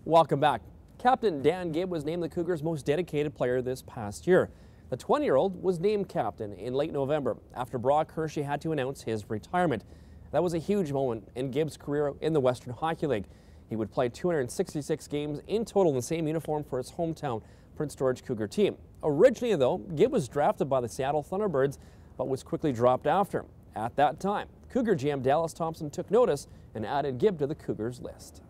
Welcome back. Captain Dan Gibb was named the Cougars' most dedicated player this past year. The 20-year-old was named captain in late November after Brock Hershey had to announce his retirement. That was a huge moment in Gibb's career in the Western Hockey League. He would play 266 games in total in the same uniform for his hometown Prince George Cougar team. Originally, though, Gibb was drafted by the Seattle Thunderbirds, but was quickly dropped after. At that time, Cougar GM Dallas Thompson took notice and added Gibb to the Cougars list.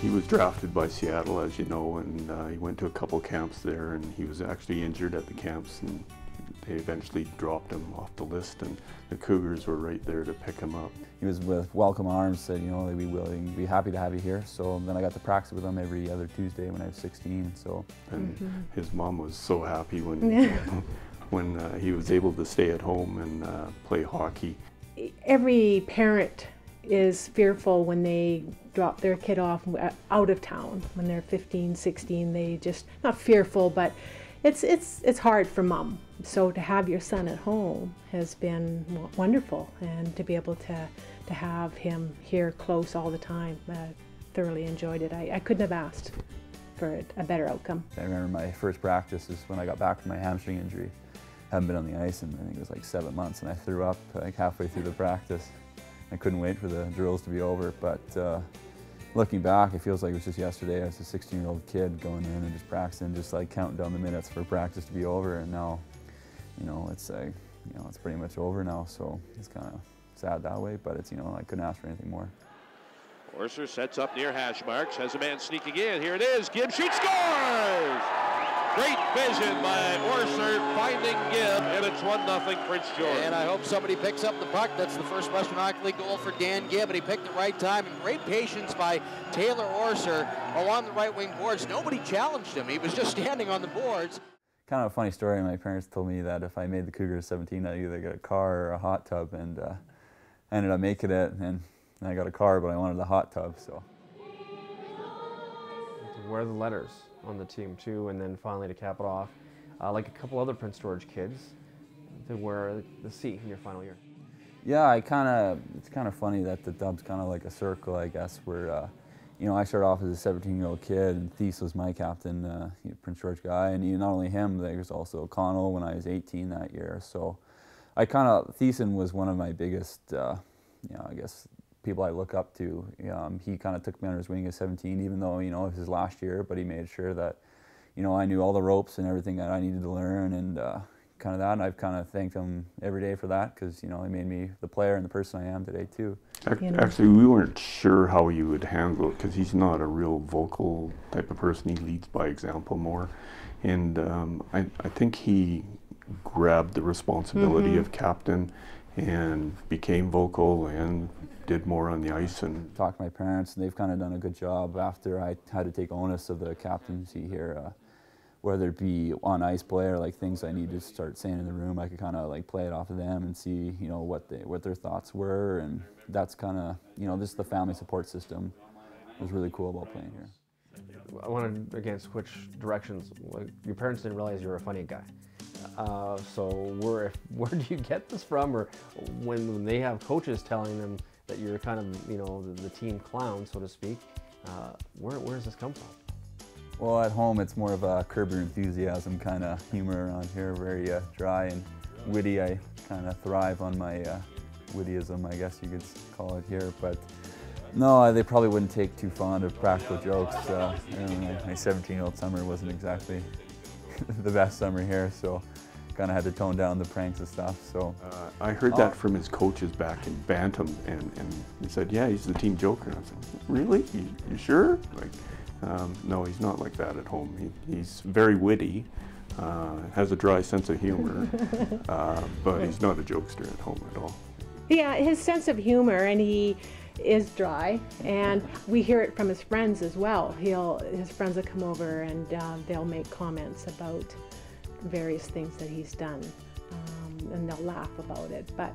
He was drafted by Seattle, as you know, and he went to a couple camps there, and he was actually injured at the camps, and they eventually dropped him off the list, and the Cougars were right there to pick him up. He was with welcome arms, said, you know, they'd be happy to have you here. So then I got to practice with him every other Tuesday when I was 16. So. And his mom was so happy when when he was able to stay at home and play hockey. Every parent is fearful when they drop their kid off out of town when they're 15, 16. They just, not fearful, but it's hard for mom. So to have your son at home has been wonderful, and to be able to have him here close all the time, thoroughly enjoyed it. I couldn't have asked for a better outcome. I remember my first practice is when I got back from my hamstring injury. Haven't been on the ice in, I think it was like 7 months, and I threw up like halfway through the practice. I couldn't wait for the drills to be over, but looking back, it feels like it was just yesterday. I was a 16-year-old kid going in and just practicing, just like counting down the minutes for practice to be over, and now, you know, it's pretty much over now, so it's kind of sad that way, but it's, you know, I couldn't ask for anything more. Orser sets up near hash marks, has a man sneaking in. Here it is, Gibb shoots, scores! Great vision by Orser finding Gibb, and it's 1-0 Prince George. And I hope somebody picks up the puck. That's the first Western Hockey League goal for Dan Gibb, and he picked the right time. And great patience by Taylor Orser along the right wing boards. Nobody challenged him. He was just standing on the boards. Kind of a funny story. My parents told me that if I made the Cougars 17, I'd either get a car or a hot tub, and I ended up making it, and I got a car, but I wanted the hot tub, so. To wear the letters on the team too, and then finally to cap it off, like a couple other Prince George kids, to wear the C in your final year. Yeah, it's kind of funny that the dub's kind of like a circle, I guess, where, you know, I started off as a 17-year-old kid, and Thies was my captain, Prince George guy, and not only him, there was also Connell when I was 18 that year. So Thiessen was one of my biggest, you know, I guess, people I look up to. He kind of took me under his wing at 17, even though, you know, it was his last year, but he made sure that, you know, I knew all the ropes and everything that I needed to learn, and kind of that, and I've kind of thanked him every day for that, because, you know, he made me the player and the person I am today too. Actually, we weren't sure how he would handle it, because he's not a real vocal type of person. He leads by example more, and I think he grabbed the responsibility of captain and became vocal and did more on the ice. And talked to my parents, and they've kind of done a good job after I had to take onus of the captaincy here, whether it be on ice play or like things I need to start saying in the room. I could kind of like play it off of them and see, you know, what their thoughts were, and that's kind of, you know, just the family support system was really cool about playing here. I want to again switch directions. Like, your parents didn't realize you were a funny guy. So where do you get this from, or when they have coaches telling them that you're kind of, you know, the team clown, so to speak, where does this come from? Well, at home it's more of a Curb Your Enthusiasm kind of humor around here, very dry and witty. I kind of thrive on my wittyism, I guess you could call it here, but no, they probably wouldn't take too fond of practical jokes. You know, my 17-year-old summer wasn't exactly the best summer here, so kind of had to tone down the pranks and stuff. So I heard that from his coaches back in Bantam, and he said, yeah, he's the team joker. And I said, really? You sure? Like, no, he's not like that at home. He's very witty, has a dry sense of humor, but he's not a jokester at home at all. Yeah, his sense of humor, and he is dry, and we hear it from his friends as well. His friends will come over and they'll make comments about various things that he's done, and they'll laugh about it. But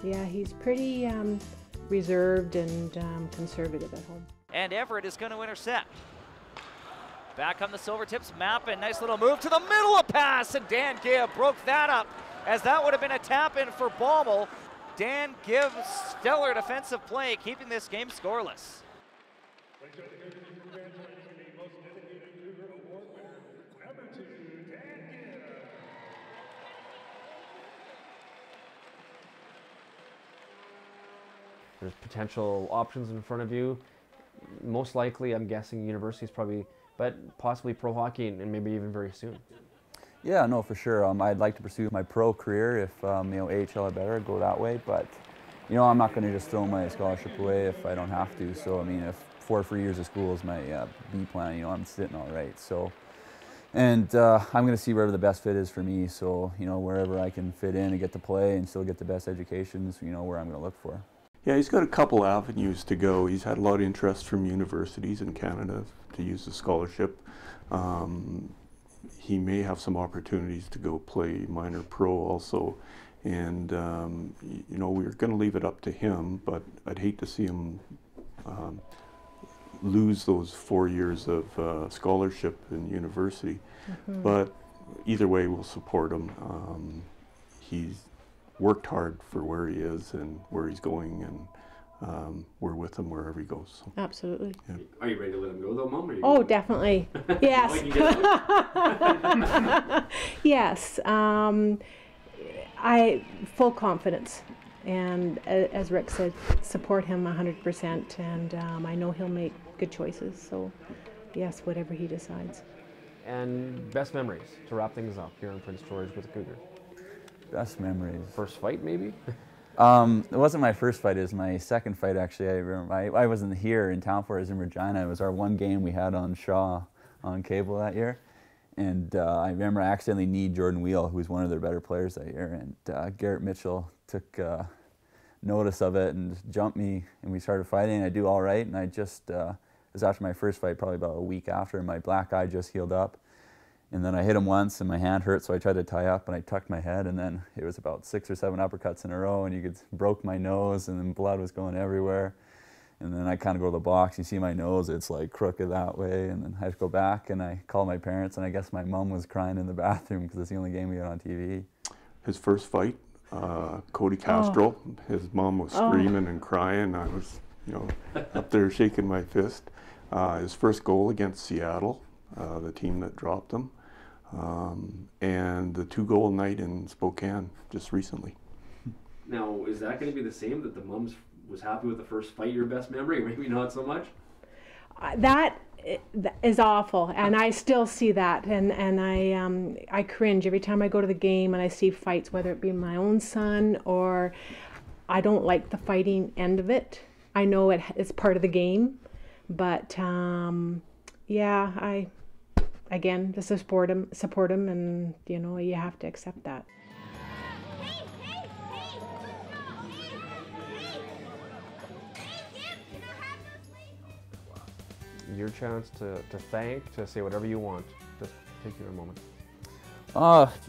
yeah, he's pretty reserved and conservative at home. and Everett is going to intercept. Back on the Silvertips, Mappin, nice little move to the middle of pass, and Dan Gibb broke that up, as that would have been a tap-in for Baumel. Dan Gibb's stellar defensive play, keeping this game scoreless. There's potential options in front of you. Most likely, I'm guessing university's probably, but possibly pro hockey and maybe even very soon. Yeah, no, for sure. I'd like to pursue my pro career if, you know, AHL or better, go that way. But, you know, I'm not going to just throw my scholarship away if I don't have to. So, I mean, if 4 free years of school is my B plan, you know, I'm sitting all right. So, and I'm going to see wherever the best fit is for me. So, you know, wherever I can fit in and get to play and still get the best education is, you know, where I'm going to look for. Yeah, he's got a couple avenues to go. He's had a lot of interest from universities in Canada to use the scholarship. He may have some opportunities to go play minor pro also. And, you know, we're going to leave it up to him, but I'd hate to see him lose those 4 years of scholarship in university. But either way, we'll support him. He's worked hard for where he is and where he's going, and we're with him wherever he goes. So. Absolutely. Yeah. Are you ready to let him go though, Mom? Or Oh, definitely. Yes. Yes. I full confidence, and as Rick said, support him 100%, and I know he'll make good choices. So, yes, whatever he decides. And best memories to wrap things up here in Prince George with the Cougars. Best memories. First fight, maybe? It wasn't my first fight, it was my second fight, actually. I remember I wasn't here in town for it, I was in Regina. It was our one game we had on Shaw on cable that year. And I remember I accidentally kneed Jordan Wheel, who was one of their better players that year. And Garrett Mitchell took notice of it and jumped me, and we started fighting. I do all right, and I just, it was after my first fight, probably about a week after, and my black eye just healed up. And then I hit him once, and my hand hurt, so I tried to tie up, and I tucked my head, and then it was about 6 or 7 uppercuts in a row, and you could broke my nose, and then blood was going everywhere. And then I kind of go to the box, you see my nose, it's like crooked that way, and then I have to go back, and I call my parents, and I guess my mom was crying in the bathroom because it's the only game we had on TV. His first fight, Cody Castro, his mom was screaming and crying. I was, you know, up there shaking my fist. His first goal against Seattle, the team that dropped him. And the 2-goal night in Spokane just recently. Now, is that going to be the same, that the mums was happy with the first fight, your best memory, or maybe not so much? That is awful, and I still see that, and I cringe every time I go to the game and I see fights, whether it be my own son or I don't like the fighting end of it. I know it's part of the game, but yeah, again, just support him, and you know, you have to accept that. Your chance to thank, to say whatever you want. Just take your moment.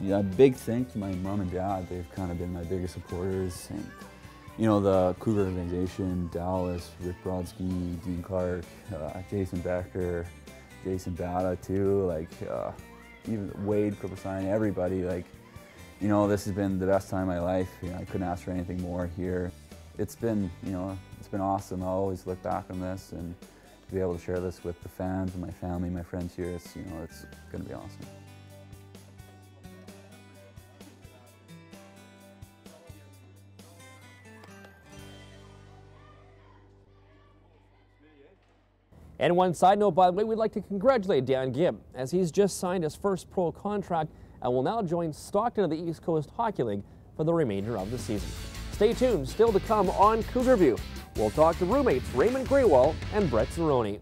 Yeah, big thanks to my mom and dad. They've kind of been my biggest supporters. And, you know, the Cougar organization, Dallas, Rick Brodsky, Dean Clark, Jason Becker, Jason Bata too, like even Wade Kripalstein, everybody, like, you know, this has been the best time of my life. You know, I couldn't ask for anything more here. It's been, you know, it's been awesome. I'll always look back on this, and to be able to share this with the fans and my family, my friends here, it's, you know, it's going to be awesome. And one side note, by the way, we'd like to congratulate Dan Gibb, as he's just signed his first pro contract and will now join Stockton of the East Coast Hockey League for the remainder of the season. Stay tuned, still to come on Cougar View. We'll talk to roommates Raymond Grewal and Brett Zarowny.